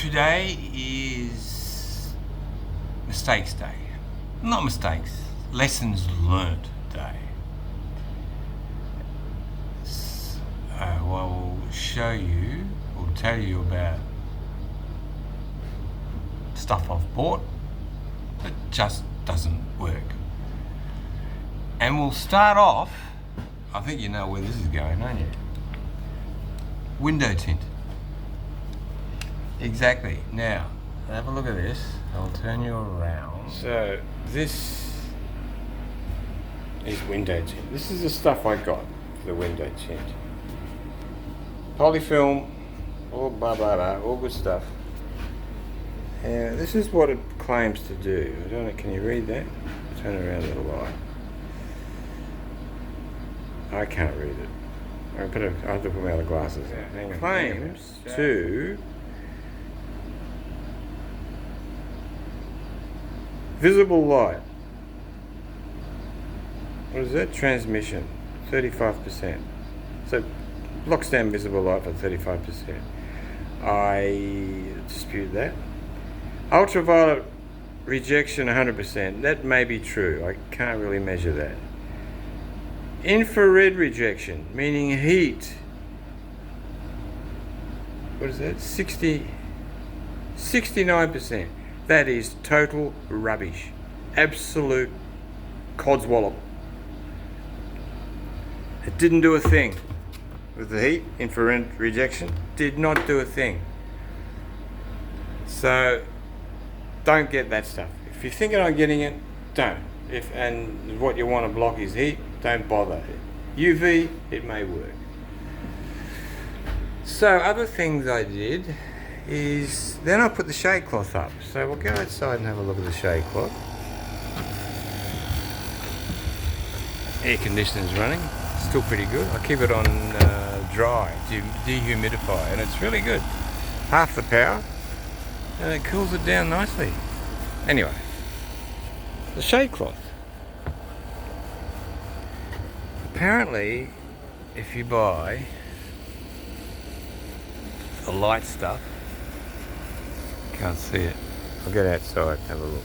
Today is mistakes day. Not mistakes, lessons learnt day. I'll show you, or tell you about stuff I've bought that just doesn't work. And we'll start off, I think you know where this is going, don't you? Window tint. Exactly. Now, have a look at this. I'll turn you around. So, this is window tint. This is the stuff I got for the window tint. Polyfilm, all blah blah blah, all good stuff. And this is what it claims to do. I don't know, can you read that? Turn around a little light. I can't read it. I have to put my other glasses on. Hang on. Claims to visible light. What is that? Transmission, 35%. So locks down visible light for 35%. I dispute that. Ultraviolet rejection, 100%. That may be true. I can't really measure that. Infrared rejection, meaning heat. What is that? 69%. That is total rubbish. Absolute codswallop. It didn't do a thing. With the heat, infrared rejection, did not do a thing. So, don't get that stuff. If you're thinking of getting it, don't. And what you want to block is heat, don't bother. UV, it may work. So other things I did is, then I put the shade cloth up. So we'll go outside and have a look at the shade cloth. Air conditioner's running, still pretty good. I keep it on dry, dehumidify, and it's really good. Half the power, and it cools it down nicely. Anyway, the shade cloth. Apparently, if you buy the light stuff, can't see it. I'll get outside and have a look.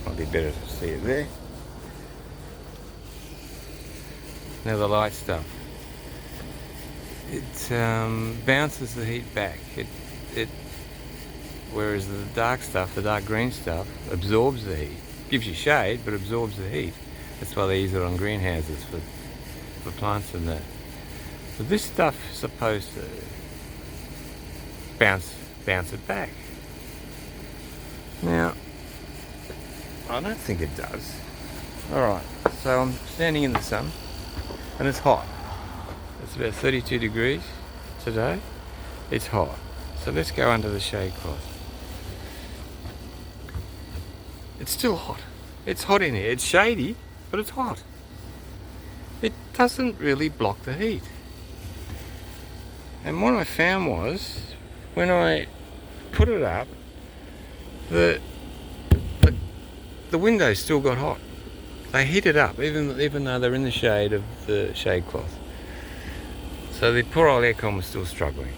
Might be better to see it there. Now the light stuff. It bounces the heat back. Whereas the dark stuff, the dark green stuff, absorbs the heat. Gives you shade, but absorbs the heat. That's why they use it on greenhouses for plants and that. So this stuff is supposed to bounce it back. Now, I don't think it does. Alright, so I'm standing in the sun and it's hot. It's about 32 degrees today. It's hot. So let's go under the shade cloth. It's still hot. It's hot in here. It's shady, but it's hot. It doesn't really block the heat. And what I found was, when I put it up, the windows still got hot. They heated up, even though they're in the shade of the shade cloth. So the poor old aircon was still struggling.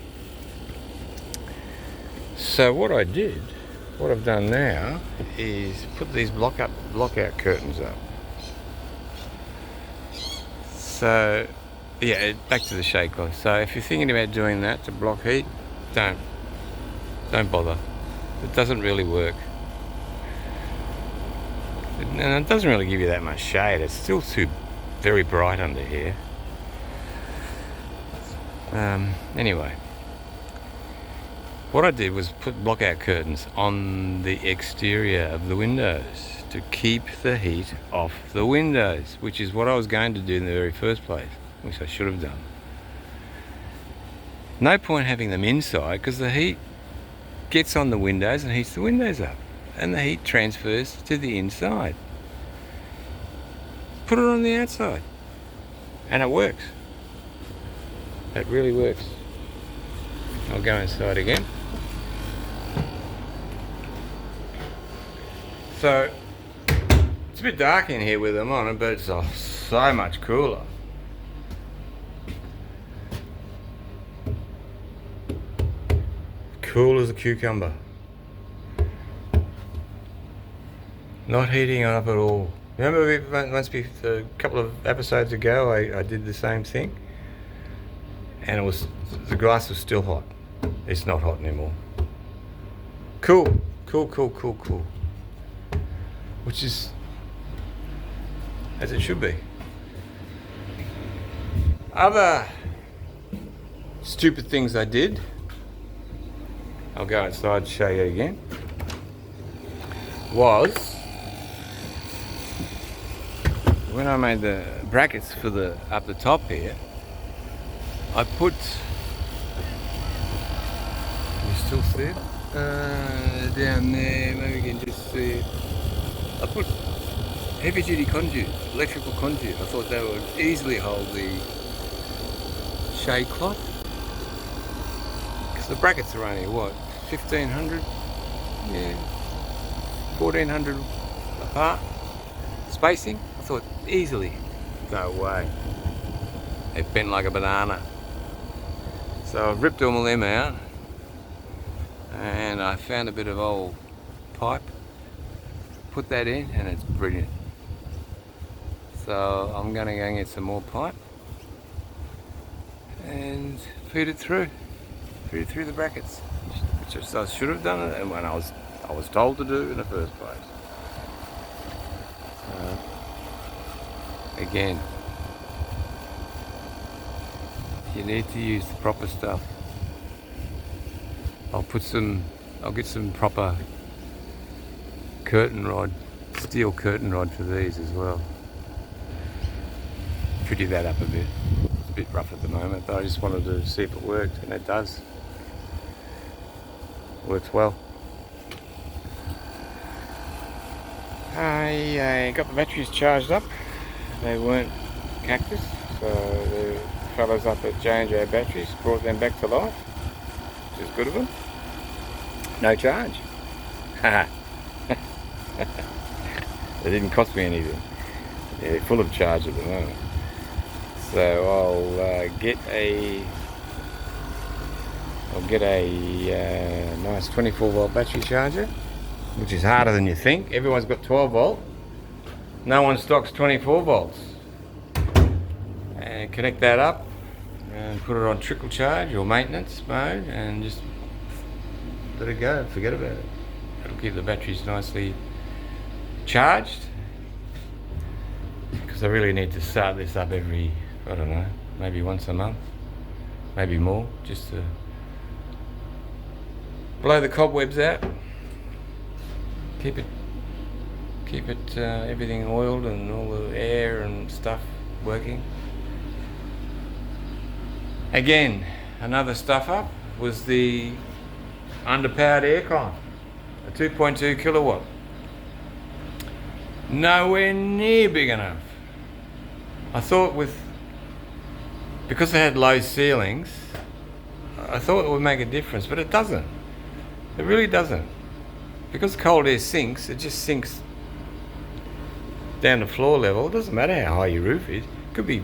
So what I've done now is put these blockout curtains up. So, yeah, back to the shade cloth. So if you're thinking about doing that to block heat, don't bother. It doesn't really work. And it doesn't really give you that much shade. It's still too very bright under here. Anyway, what I did was put blockout curtains on the exterior of the windows to keep the heat off the windows, which is what I was going to do in the very first place, which I should have done. No point having them inside, because the heat gets on the windows and heats the windows up, and the heat transfers to the inside. Put it on the outside, and it works. It really works. I'll go inside again. So, it's a bit dark in here with them on it, but it's so much cooler. cool as a cucumber. Not heating up at all. Remember a couple of episodes ago I did the same thing? And the glass was still hot. It's not hot anymore. Cool. Which is as it should be. Other stupid things I did. I'll go outside and show you again. Was when I made the brackets for the up the top here, I put. Can you still see it? Down there, maybe you can just see it. I put heavy duty conduit, electrical conduit. I thought that would easily hold the shade cloth. Because the brackets are only what, 1500? Yeah, 1400 apart. Spacing, I thought easily. No way. It bent like a banana. So I've ripped all of them out. And I found a bit of old pipe, put that in, and it's brilliant. So I'm going to go and get some more pipe and feed it through the brackets, which I should have done it, and when I was told to do in the first place. Again, you need to use the proper stuff. I'll get some proper curtain rod, steel curtain rod for these as well. Pretty that up a bit. It's a bit rough at the moment, but I just wanted to see if it worked, and it does. Works well. I got the batteries charged up. They weren't cactus, so the fellas up at J&J Batteries brought them back to life, which is good of them. No charge. Haha. They didn't cost me anything. Yeah, they're full of charge at the moment. So I'll get a nice 24 volt battery charger, which is harder than you think. Everyone's got 12 volt. No one stocks 24 volts. And connect that up and put it on trickle charge or maintenance mode and just let it go, forget about it. It'll keep the batteries nicely charged, because I really need to start this up every, I don't know, maybe once a month, maybe more, just to blow the cobwebs out, keep it everything oiled and all the air and stuff working. Again, another stuff up was the underpowered aircon, a 2.2 kilowatt. Nowhere near big enough. I thought because they had low ceilings, I thought it would make a difference, but it doesn't. It really doesn't. Because cold air sinks, it just sinks down to floor level. It doesn't matter how high your roof is. It could be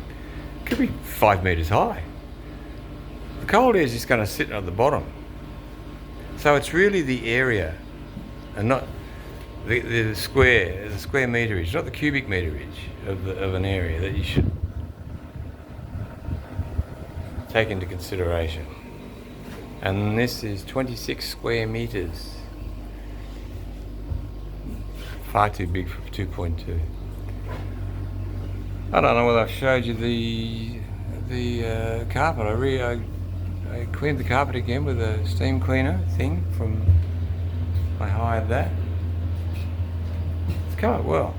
5 meters high. The cold air is just going to sit at the bottom. So it's really the area, and not the square meterage, not the cubic meterage of an area that you should take into consideration. And this is 26 square meters. Far too big for 2.2. I don't know whether I've showed you the carpet. I cleaned the carpet again with a steam cleaner thing I hired that. It's come out well.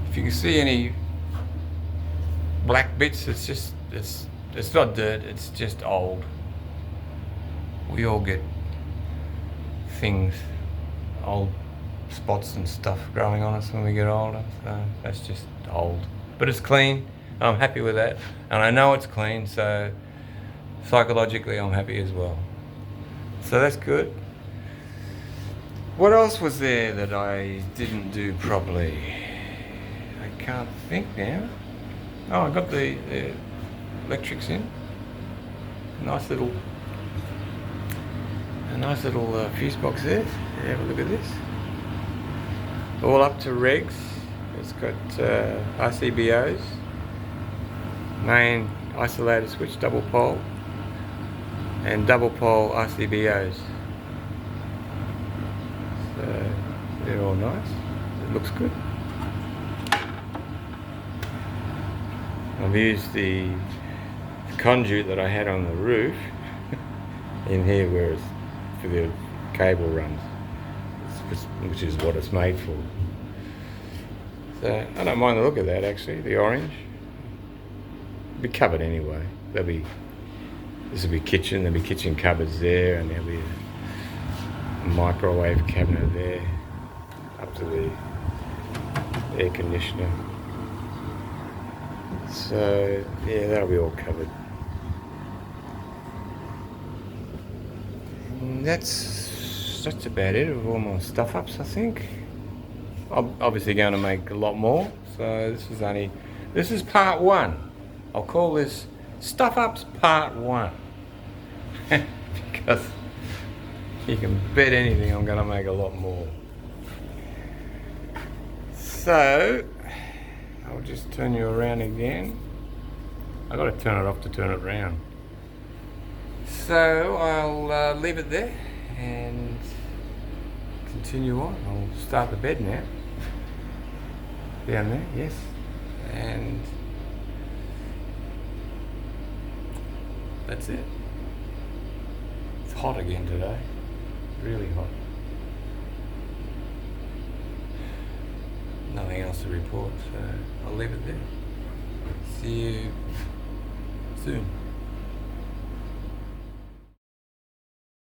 If you can see any black bits, it's not dirt, it's just old. We all get things, old spots and stuff growing on us when we get older, so that's just old. But it's clean, I'm happy with that, and I know it's clean, so psychologically I'm happy as well. So that's good. What else was there that I didn't do properly? I can't think now. Oh, I got the A nice little fuse box there. Have a look at this. All up to regs. It's got RCBOs, main isolator switch, double pole, and double pole RCBOs. So they're all nice. It looks good. I've used the conduit that I had on the roof in here where it's for the cable runs, which is what it's made for. So I don't mind the look of that actually, the orange. It'll be covered anyway. This will be kitchen, there'll be kitchen cupboards there, and there'll be a microwave cabinet there, up to the air conditioner. So yeah, that'll be all covered. And that's about it of all my stuff ups, I think. I'm obviously going to make a lot more, so this is part one. I'll call this Stuff Ups Part 1 because you can bet anything I'm going to make a lot more. So I'll just turn you around again. I've got to turn it off to turn it around. So I'll leave it there and continue on. I'll start the bed now. Down there, yes. And that's it. It's hot again today. Really hot. Nothing else to report, so I'll leave it there. See you soon.